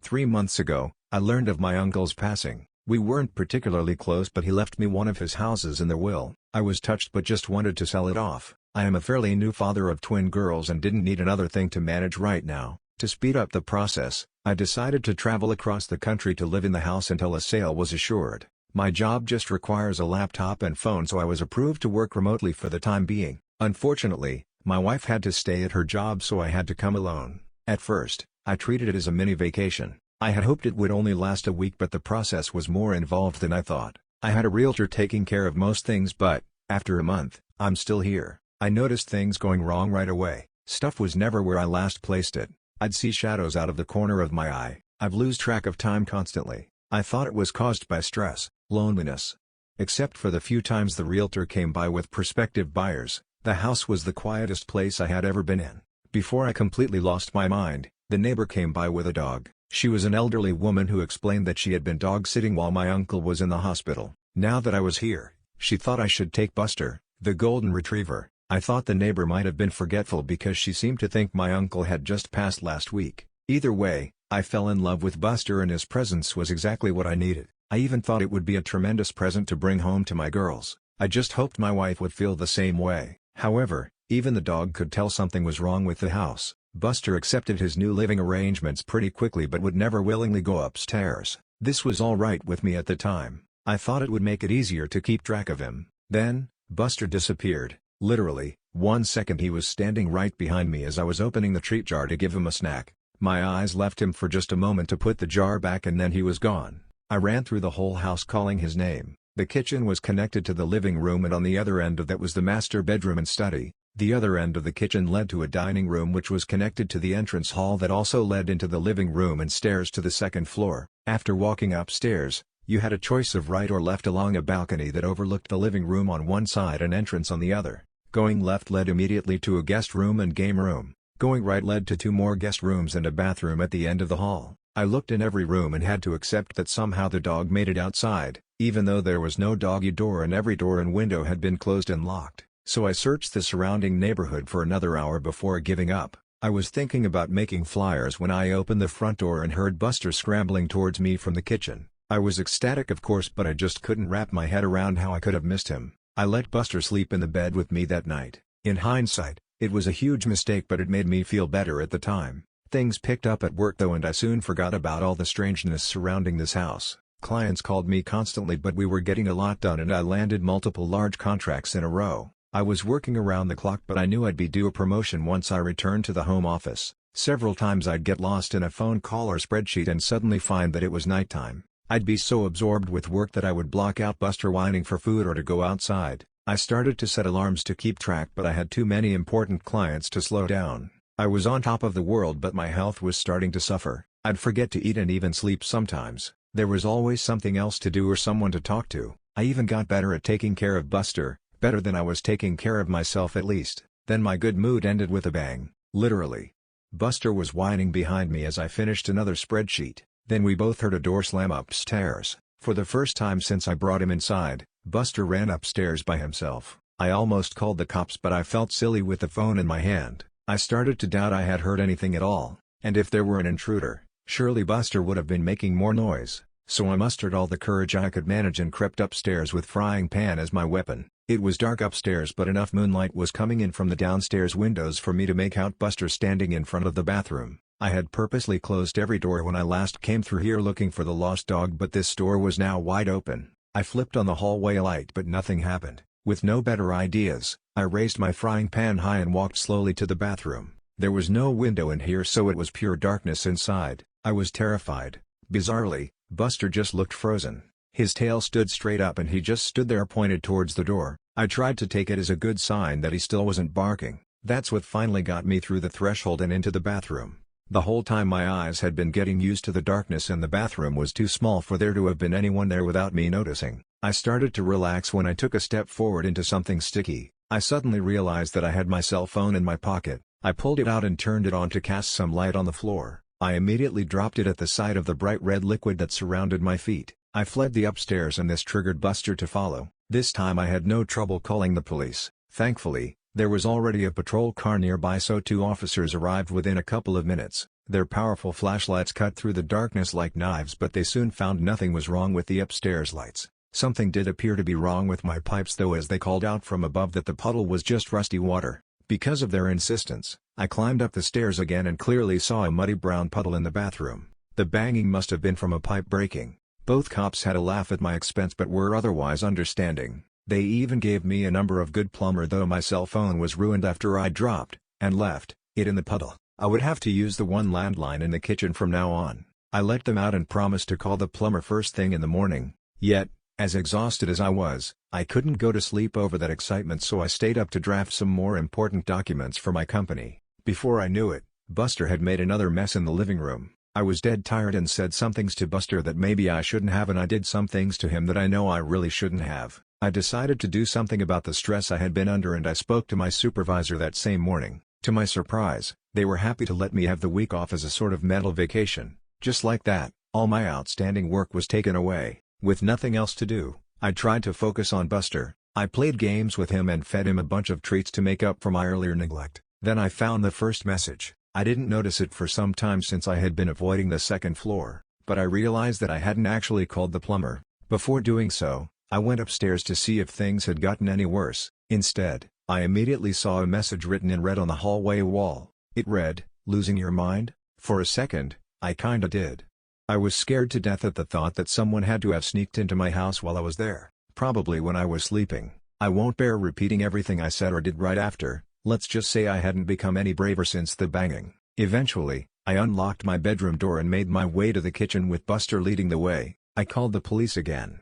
3 months ago, I learned of my uncle's passing. We weren't particularly close, but he left me one of his houses in the will. I was touched but just wanted to sell it off. I am a fairly new father of twin girls and didn't need another thing to manage right now. To speed up the process, I decided to travel across the country to live in the house until a sale was assured. My job just requires a laptop and phone, so I was approved to work remotely for the time being. Unfortunately, my wife had to stay at her job, so I had to come alone. At first, I treated it as a mini vacation. I had hoped it would only last a week, but the process was more involved than I thought. I had a realtor taking care of most things, but, after a month, I'm still here. I noticed things going wrong right away. Stuff was never where I last placed it. I'd see shadows out of the corner of my eye. I'd lose track of time constantly. I thought it was caused by stress, loneliness. Except for the few times the realtor came by with prospective buyers, the house was the quietest place I had ever been in. Before I completely lost my mind, the neighbor came by with a dog. She was an elderly woman who explained that she had been dog-sitting while my uncle was in the hospital. Now that I was here, she thought I should take Buster, the golden retriever. I thought the neighbor might have been forgetful because she seemed to think my uncle had just passed last week. Either way, I fell in love with Buster and his presence was exactly what I needed. I even thought it would be a tremendous present to bring home to my girls. I just hoped my wife would feel the same way. However, even the dog could tell something was wrong with the house. Buster accepted his new living arrangements pretty quickly but would never willingly go upstairs. This was all right with me at the time. I thought it would make it easier to keep track of him. Then, Buster disappeared. Literally, 1 second he was standing right behind me as I was opening the treat jar to give him a snack. My eyes left him for just a moment to put the jar back and then he was gone. I ran through the whole house calling his name. The kitchen was connected to the living room and on the other end of that was the master bedroom and study. The other end of the kitchen led to a dining room which was connected to the entrance hall that also led into the living room and stairs to the second floor. After walking upstairs, you had a choice of right or left along a balcony that overlooked the living room on one side and entrance on the other. Going left led immediately to a guest room and game room. Going right led to 2 more guest rooms and a bathroom at the end of the hall. I looked in every room and had to accept that somehow the dog made it outside, even though there was no doggy door and every door and window had been closed and locked. So I searched the surrounding neighborhood for another hour before giving up. I was thinking about making flyers when I opened the front door and heard Buster scrambling towards me from the kitchen. I was ecstatic of course, but I just couldn't wrap my head around how I could have missed him. I let Buster sleep in the bed with me that night. In hindsight, it was a huge mistake, but it made me feel better at the time. Things picked up at work though, and I soon forgot about all the strangeness surrounding this house. Clients called me constantly, but we were getting a lot done and I landed multiple large contracts in a row. I was working around the clock, but I knew I'd be due a promotion once I returned to the home office. Several times I'd get lost in a phone call or spreadsheet and suddenly find that it was nighttime. I'd be so absorbed with work that I would block out Buster whining for food or to go outside. I started to set alarms to keep track, but I had too many important clients to slow down. I was on top of the world, but my health was starting to suffer. I'd forget to eat and even sleep sometimes. There was always something else to do or someone to talk to. I even got better at taking care of Buster, better than I was taking care of myself at least. Then my good mood ended with a bang, literally. Buster was whining behind me as I finished another spreadsheet. Then we both heard a door slam upstairs. For the first time since I brought him inside, Buster ran upstairs by himself. I almost called the cops, but I felt silly with the phone in my hand. I started to doubt I had heard anything at all, and if there were an intruder, surely Buster would have been making more noise. So I mustered all the courage I could manage and crept upstairs with frying pan as my weapon. It was dark upstairs, but enough moonlight was coming in from the downstairs windows for me to make out Buster standing in front of the bathroom. I had purposely closed every door when I last came through here looking for the lost dog, but this door was now wide open. I flipped on the hallway light, but nothing happened. With no better ideas, I raised my frying pan high and walked slowly to the bathroom. There was no window in here, so it was pure darkness inside. I was terrified. Bizarrely, Buster just looked frozen. His tail stood straight up and he just stood there pointed towards the door. I tried to take it as a good sign that he still wasn't barking. That's what finally got me through the threshold and into the bathroom. The whole time my eyes had been getting used to the darkness and the bathroom was too small for there to have been anyone there without me noticing. I started to relax when I took a step forward into something sticky. I suddenly realized that I had my cell phone in my pocket. I pulled it out and turned it on to cast some light on the floor. I immediately dropped it at the sight of the bright red liquid that surrounded my feet. I fled the upstairs and this triggered Buster to follow. This time I had no trouble calling the police. Thankfully, There was already a patrol car nearby, so 2 officers arrived within a couple of minutes. Their powerful flashlights cut through the darkness like knives, but they soon found nothing was wrong with the upstairs lights. Something did appear to be wrong with my pipes though, as they called out from above that the puddle was just rusty water. Because of their insistence, I climbed up the stairs again and clearly saw a muddy brown puddle in the bathroom. The banging must have been from a pipe breaking. Both cops had a laugh at my expense but were otherwise understanding. They even gave me a number of good plumber, though my cell phone was ruined after I dropped and left it in the puddle. I would have to use the one landline in the kitchen from now on. I let them out and promised to call the plumber first thing in the morning. Yet, as exhausted as I was, I couldn't go to sleep over that excitement, so I stayed up to draft some more important documents for my company. Before I knew it, Buster had made another mess in the living room. I was dead tired and said some things to Buster that maybe I shouldn't have, and I did some things to him that I know I really shouldn't have. I decided to do something about the stress I had been under, and I spoke to my supervisor that same morning. To my surprise, they were happy to let me have the week off as a sort of mental vacation. Just like that, all my outstanding work was taken away. With nothing else to do, I tried to focus on Buster. I played games with him and fed him a bunch of treats to make up for my earlier neglect. Then I found the first message. I didn't notice it for some time since I had been avoiding the second floor, but I realized that I hadn't actually called the plumber. Before doing so, I went upstairs to see if things had gotten any worse. Instead, I immediately saw a message written in red on the hallway wall. It read, "Losing your mind?" For a second, I kinda did. I was scared to death at the thought that someone had to have sneaked into my house while I was there, probably when I was sleeping. I won't bear repeating everything I said or did right after. Let's just say I hadn't become any braver since the banging. Eventually, I unlocked my bedroom door and made my way to the kitchen with Buster leading the way. I called the police again.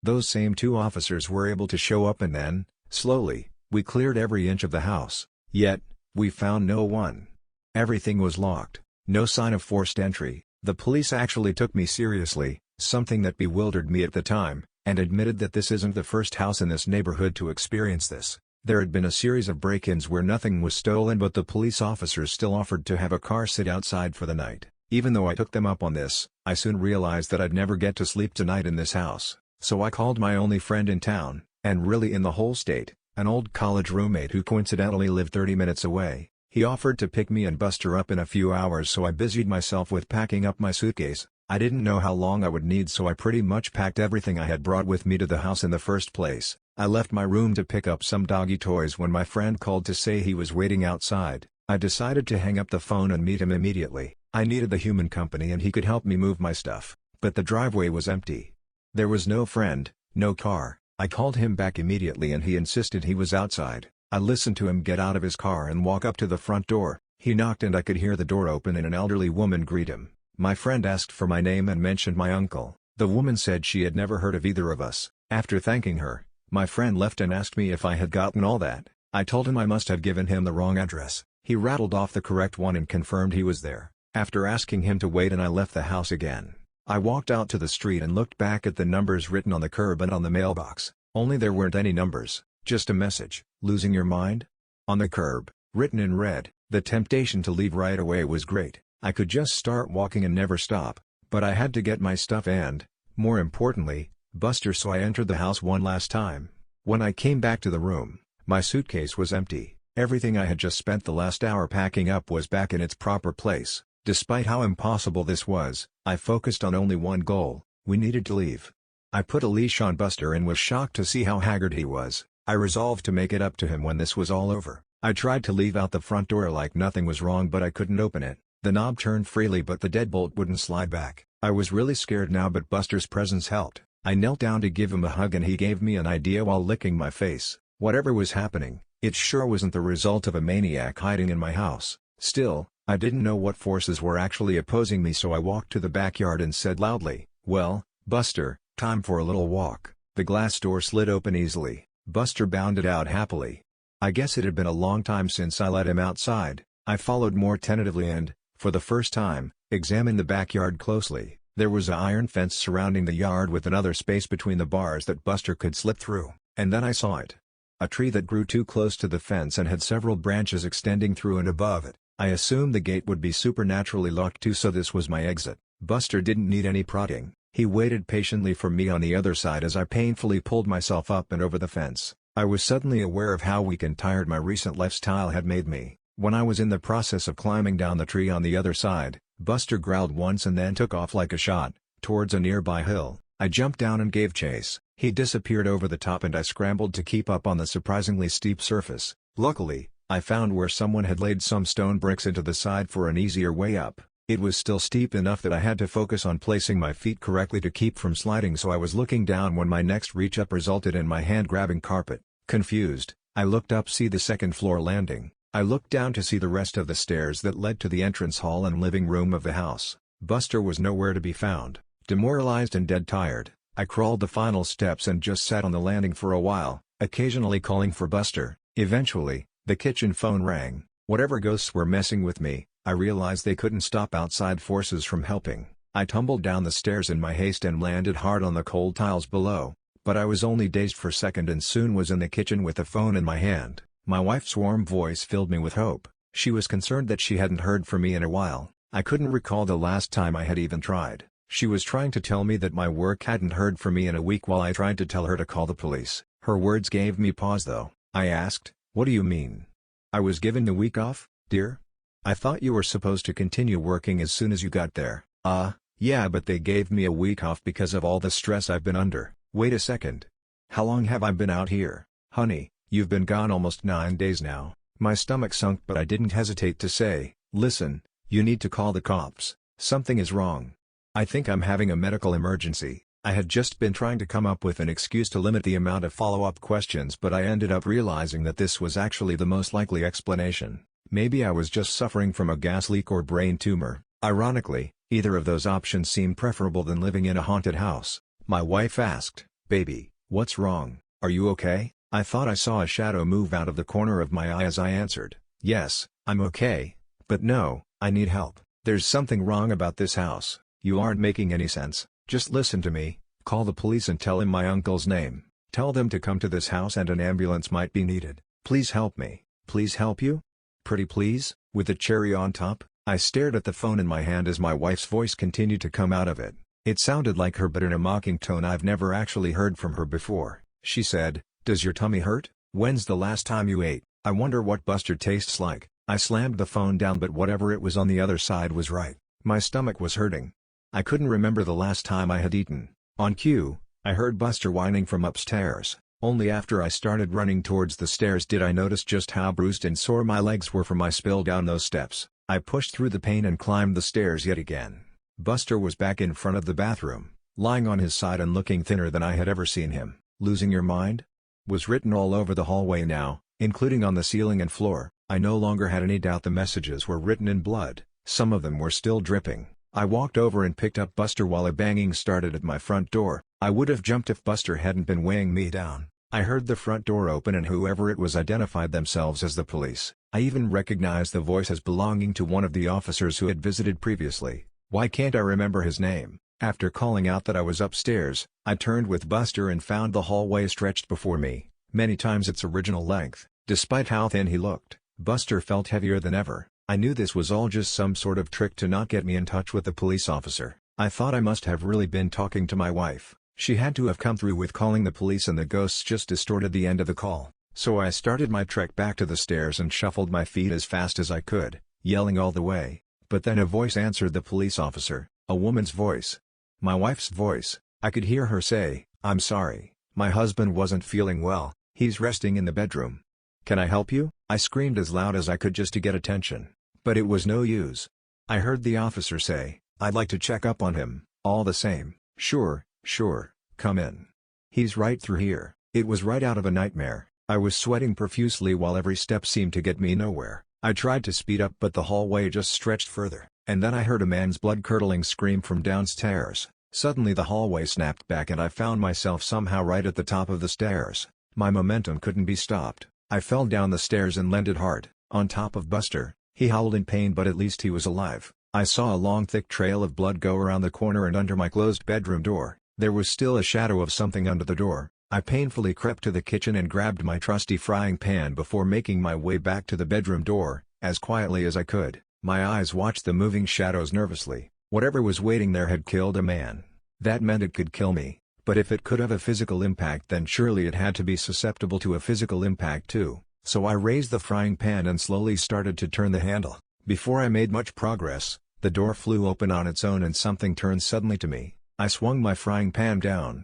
Those same 2 officers were able to show up, and then, slowly, we cleared every inch of the house. Yet, we found no one. Everything was locked. No sign of forced entry. The police actually took me seriously, something that bewildered me at the time, and admitted that this isn't the first house in this neighborhood to experience this. There had been a series of break-ins where nothing was stolen, but the police officers still offered to have a car sit outside for the night. Even though I took them up on this, I soon realized that I'd never get to sleep tonight in this house. So I called my only friend in town, and really in the whole state, an old college roommate who coincidentally lived 30 minutes away. He offered to pick me and Buster up in a few hours, so I busied myself with packing up my suitcase. I didn't know how long I would need, so I pretty much packed everything I had brought with me to the house in the first place. I left my room to pick up some doggy toys when my friend called to say he was waiting outside. I decided to hang up the phone and meet him immediately. I needed the human company and he could help me move my stuff, but the driveway was empty. There was no friend, no car. I called him back immediately and he insisted he was outside. I listened to him get out of his car and walk up to the front door. He knocked and I could hear the door open and an elderly woman greet him. My friend asked for my name and mentioned my uncle. The woman said she had never heard of either of us. After thanking her, my friend left and asked me if I had gotten all that. I told him I must have given him the wrong address. He rattled off the correct one and confirmed he was there. After asking him to wait, and I left the house again. I walked out to the street and looked back at the numbers written on the curb and on the mailbox, only there weren't any numbers, just a message, "Losing your mind?" On the curb, written in red. The temptation to leave right away was great. I could just start walking and never stop, but I had to get my stuff and, more importantly, Buster, so I entered the house one last time. When I came back to the room, my suitcase was empty. Everything I had just spent the last hour packing up was back in its proper place. Despite how impossible this was, I focused on only one goal: we needed to leave. I put a leash on Buster and was shocked to see how haggard he was. I resolved to make it up to him when this was all over. I tried to leave out the front door like nothing was wrong, but I couldn't open it. The knob turned freely but the deadbolt wouldn't slide back. I was really scared now, but Buster's presence helped. I knelt down to give him a hug and he gave me an idea while licking my face. Whatever was happening, it sure wasn't the result of a maniac hiding in my house. Still, I didn't know what forces were actually opposing me, so I walked to the backyard and said loudly, "Well, Buster, time for a little walk." The glass door slid open easily. Buster bounded out happily. I guess it had been a long time since I let him outside. I followed more tentatively and, for the first time, examined the backyard closely. There was an iron fence surrounding the yard with another space between the bars that Buster could slip through, and then I saw it. A tree that grew too close to the fence and had several branches extending through and above it. I assumed the gate would be supernaturally locked too, so this was my exit. Buster didn't need any prodding. He waited patiently for me on the other side as I painfully pulled myself up and over the fence. I was suddenly aware of how weak and tired my recent lifestyle had made me. When I was in the process of climbing down the tree on the other side, Buster growled once and then took off like a shot, towards a nearby hill. I jumped down and gave chase. He disappeared over the top and I scrambled to keep up on the surprisingly steep surface. Luckily, I found where someone had laid some stone bricks into the side for an easier way up. It was still steep enough that I had to focus on placing my feet correctly to keep from sliding, so I was looking down when my next reach up resulted in my hand grabbing carpet. Confused, I looked up, see the second floor landing. I looked down to see the rest of the stairs that led to the entrance hall and living room of the house. Buster was nowhere to be found. Demoralized and dead tired, I crawled the final steps and just sat on the landing for a while, occasionally calling for Buster. Eventually, the kitchen phone rang. Whatever ghosts were messing with me, I realized they couldn't stop outside forces from helping. I tumbled down the stairs in my haste and landed hard on the cold tiles below, but I was only dazed for a second and soon was in the kitchen with the phone in my hand. My wife's warm voice filled me with hope. She was concerned that she hadn't heard from me in a while. I couldn't recall the last time I had even tried. She was trying to tell me that my work hadn't heard from me in a week while I tried to tell her to call the police. Her words gave me pause though. I asked, "What do you mean? I was given the week off, dear? I thought you were supposed to continue working as soon as you got there." Yeah, but they gave me a week off because of all the stress I've been under." "Wait a second. How long have I been out here?" "Honey, you've been gone almost 9 days now." My stomach sunk, but I didn't hesitate to say, "Listen, you need to call the cops. Something is wrong. I think I'm having a medical emergency." I had just been trying to come up with an excuse to limit the amount of follow-up questions, but I ended up realizing that this was actually the most likely explanation. Maybe I was just suffering from a gas leak or brain tumor. Ironically, either of those options seemed preferable than living in a haunted house. My wife asked, "Baby, what's wrong? Are you okay?" I thought I saw a shadow move out of the corner of my eye as I answered, "Yes, I'm okay. But no, I need help. There's something wrong about this house." "You aren't making any sense. Just listen to me. Call the police and tell him my uncle's name. Tell them to come to this house and an ambulance might be needed. Please help me." "Please help you? Pretty please?" With a cherry on top? I stared at the phone in my hand as my wife's voice continued to come out of it. It sounded like her but in a mocking tone I've never actually heard from her before. She said, "Does your tummy hurt? When's the last time you ate? I wonder what Buster tastes like." I slammed the phone down, but whatever it was on the other side was right. My stomach was hurting. I couldn't remember the last time I had eaten. On cue, I heard Buster whining from upstairs. Only after I started running towards the stairs did I notice just how bruised and sore my legs were from my spill down those steps. I pushed through the pain and climbed the stairs yet again. Buster was back in front of the bathroom, lying on his side and looking thinner than I had ever seen him. "Losing your mind?" was written all over the hallway now, including on the ceiling and floor. I no longer had any doubt the messages were written in blood. Some of them were still dripping. I walked over and picked up Buster while a banging started at my front door. I would have jumped if Buster hadn't been weighing me down. I heard the front door open and whoever it was identified themselves as the police. I even recognized the voice as belonging to one of the officers who had visited previously. Why can't I remember his name? After calling out that I was upstairs, I turned with Buster and found the hallway stretched before me, many times its original length. Despite how thin he looked, Buster felt heavier than ever. I knew this was all just some sort of trick to not get me in touch with the police officer. I thought I must have really been talking to my wife. She had to have come through with calling the police and the ghosts just distorted the end of the call. So I started my trek back to the stairs and shuffled my feet as fast as I could, yelling all the way. But then a voice answered the police officer, a woman's voice. My wife's voice. I could hear her say, "I'm sorry, my husband wasn't feeling well, he's resting in the bedroom. Can I help you?" I screamed as loud as I could just to get attention. But it was no use. I heard the officer say, "I'd like to check up on him, all the same." Sure, come in. He's right through here." It was right out of a nightmare. I was sweating profusely while every step seemed to get me nowhere. I tried to speed up but the hallway just stretched further, and then I heard a man's blood-curdling scream from downstairs. Suddenly the hallway snapped back and I found myself somehow right at the top of the stairs. My momentum couldn't be stopped. I fell down the stairs and landed hard, on top of Buster. He howled in pain, but at least he was alive. I saw a long thick trail of blood go around the corner and under my closed bedroom door. There was still a shadow of something under the door. I painfully crept to the kitchen and grabbed my trusty frying pan before making my way back to the bedroom door, as quietly as I could. My eyes watched the moving shadows nervously. Whatever was waiting there had killed a man. That meant it could kill me. But if it could have a physical impact, then surely it had to be susceptible to a physical impact too. So I raised the frying pan and slowly started to turn the handle. Before I made much progress, the door flew open on its own and something turned suddenly to me. I swung my frying pan down.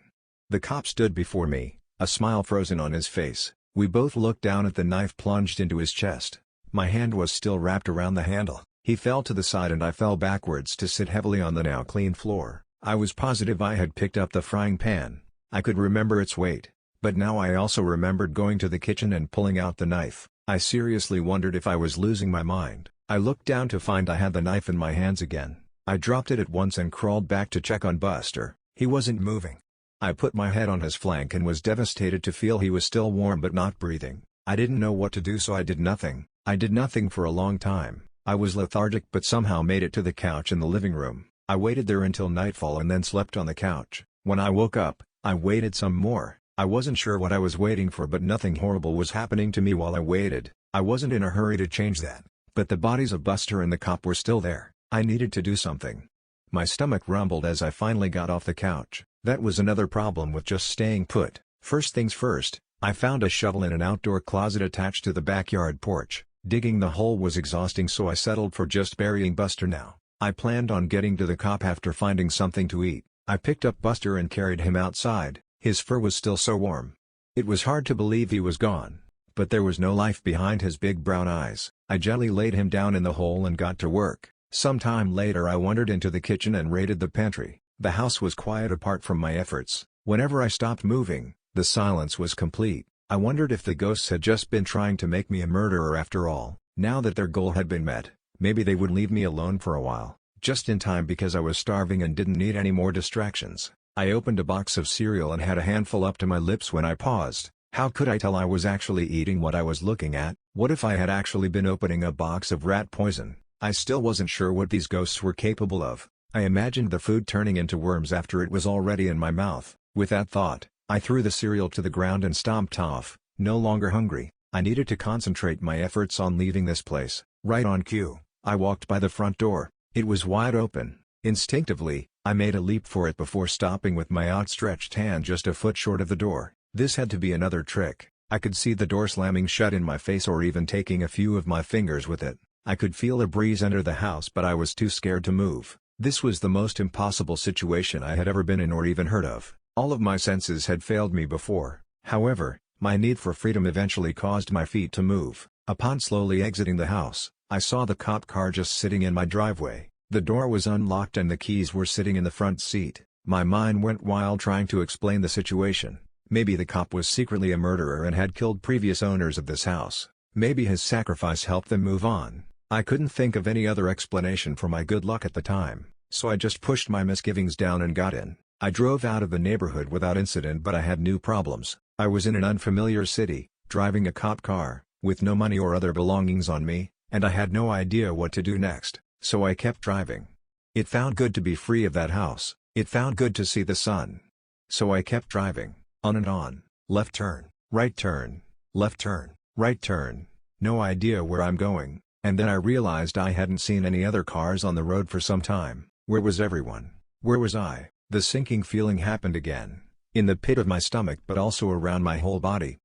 The cop stood before me, a smile frozen on his face. We both looked down at the knife plunged into his chest. My hand was still wrapped around the handle. He fell to the side and I fell backwards to sit heavily on the now clean floor. I was positive I had picked up the frying pan. I could remember its weight, but now I also remembered going to the kitchen and pulling out the knife. I seriously wondered if I was losing my mind. I looked down to find I had the knife in my hands again. I dropped it at once and crawled back to check on Buster. He wasn't moving. I put my head on his flank and was devastated to feel he was still warm but not breathing. I didn't know what to do, so I did nothing. I did nothing for a long time. I was lethargic but somehow made it to the couch in the living room. I waited there until nightfall and then slept on the couch. When I woke up, I waited some more. I wasn't sure what I was waiting for, but nothing horrible was happening to me while I waited. I wasn't in a hurry to change that. But the bodies of Buster and the cop were still there. I needed to do something. My stomach rumbled as I finally got off the couch. That was another problem with just staying put. First things first, I found a shovel in an outdoor closet attached to the backyard porch. Digging the hole was exhausting, so I settled for just burying Buster now. I planned on getting to the cop after finding something to eat. I picked up Buster and carried him outside. His fur was still so warm. It was hard to believe he was gone. But there was no life behind his big brown eyes. I gently laid him down in the hole and got to work. Sometime later I wandered into the kitchen and raided the pantry. The house was quiet apart from my efforts. Whenever I stopped moving, the silence was complete. I wondered if the ghosts had just been trying to make me a murderer after all. Now that their goal had been met, maybe they would leave me alone for a while. Just in time because I was starving and didn't need any more distractions. I opened a box of cereal and had a handful up to my lips when I paused. How could I tell I was actually eating what I was looking at? What if I had actually been opening a box of rat poison? I still wasn't sure what these ghosts were capable of. I imagined the food turning into worms after it was already in my mouth. With that thought, I threw the cereal to the ground and stomped off. No longer hungry, I needed to concentrate my efforts on leaving this place. Right on cue, I walked by the front door. It was wide open. Instinctively, I made a leap for it before stopping with my outstretched hand just a foot short of the door. This had to be another trick. I could see the door slamming shut in my face or even taking a few of my fingers with it. I could feel a breeze enter the house, but I was too scared to move. This was the most impossible situation I had ever been in or even heard of. All of my senses had failed me before. However, my need for freedom eventually caused my feet to move. Upon slowly exiting the house, I saw the cop car just sitting in my driveway. The door was unlocked and the keys were sitting in the front seat. My mind went wild trying to explain the situation. Maybe the cop was secretly a murderer and had killed previous owners of this house. Maybe his sacrifice helped them move on. I couldn't think of any other explanation for my good luck at the time, so I just pushed my misgivings down and got in. I drove out of the neighborhood without incident, but I had new problems. I was in an unfamiliar city, driving a cop car, with no money or other belongings on me, and I had no idea what to do next, so I kept driving. It felt good to be free of that house. It felt good to see the sun. So I kept driving, on and on. Left turn, right turn, left turn, right turn. No idea where I'm going. And then I realized I hadn't seen any other cars on the road for some time. Where was everyone? Where was I? The sinking feeling happened again. In the pit of my stomach but also around my whole body.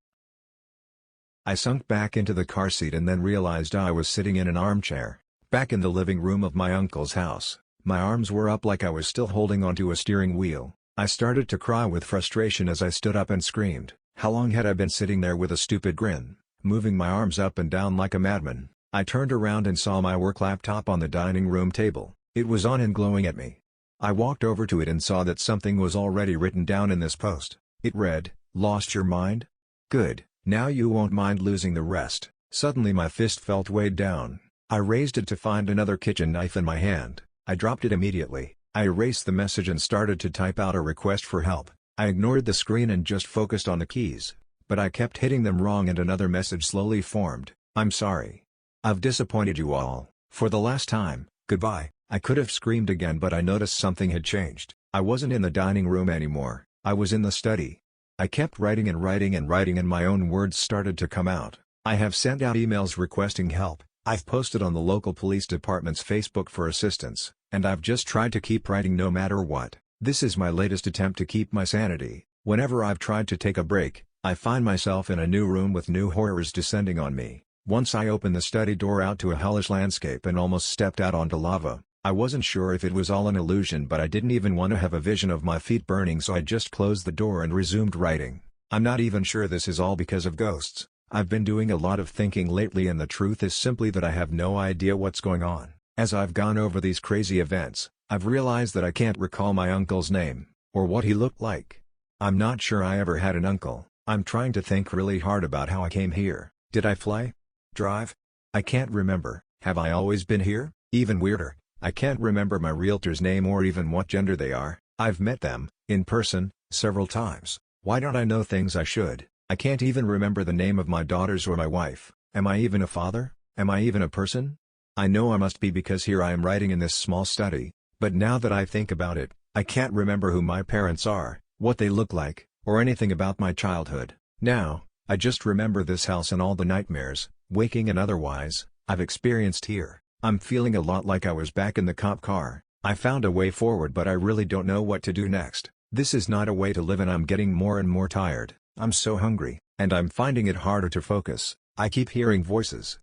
I sunk back into the car seat and then realized I was sitting in an armchair, back in the living room of my uncle's house. My arms were up like I was still holding onto a steering wheel. I started to cry with frustration as I stood up and screamed. How long had I been sitting there with a stupid grin, moving my arms up and down like a madman? I turned around and saw my work laptop on the dining room table. It was on and glowing at me. I walked over to it and saw that something was already written down in this post. It read, "Lost your mind? Good, now you won't mind losing the rest." Suddenly my fist felt weighed down. I raised it to find another kitchen knife in my hand. I dropped it immediately. I erased the message and started to type out a request for help. I ignored the screen and just focused on the keys. But I kept hitting them wrong and another message slowly formed. "I'm sorry. I've disappointed you all. For the last time, goodbye." I could have screamed again, but I noticed something had changed. I wasn't in the dining room anymore. I was in the study. I kept writing and writing and writing and my own words started to come out. I have sent out emails requesting help. I've posted on the local police department's Facebook for assistance, and I've just tried to keep writing no matter what. This is my latest attempt to keep my sanity. Whenever I've tried to take a break, I find myself in a new room with new horrors descending on me. Once I opened the study door out to a hellish landscape and almost stepped out onto lava. I wasn't sure if it was all an illusion, but I didn't even want to have a vision of my feet burning, so I just closed the door and resumed writing. I'm not even sure this is all because of ghosts. I've been doing a lot of thinking lately, and the truth is simply that I have no idea what's going on. As I've gone over these crazy events, I've realized that I can't recall my uncle's name, or what he looked like. I'm not sure I ever had an uncle. I'm trying to think really hard about how I came here. Did I fly? Drive? I can't remember. Have I always been here? Even weirder, I can't remember my realtor's name or even what gender they are. I've met them, in person, several times. Why don't I know things I should? I can't even remember the name of my daughters or my wife. Am I even a father? Am I even a person? I know I must be, because here I am writing in this small study, but now that I think about it, I can't remember who my parents are, what they look like, or anything about my childhood. Now, I just remember this house and all the nightmares, waking and otherwise, I've experienced here. I'm feeling a lot like I was back in the cop car. I found a way forward, but I really don't know what to do next. This is not a way to live, and I'm getting more and more tired. I'm so hungry, and I'm finding it harder to focus. I keep hearing voices,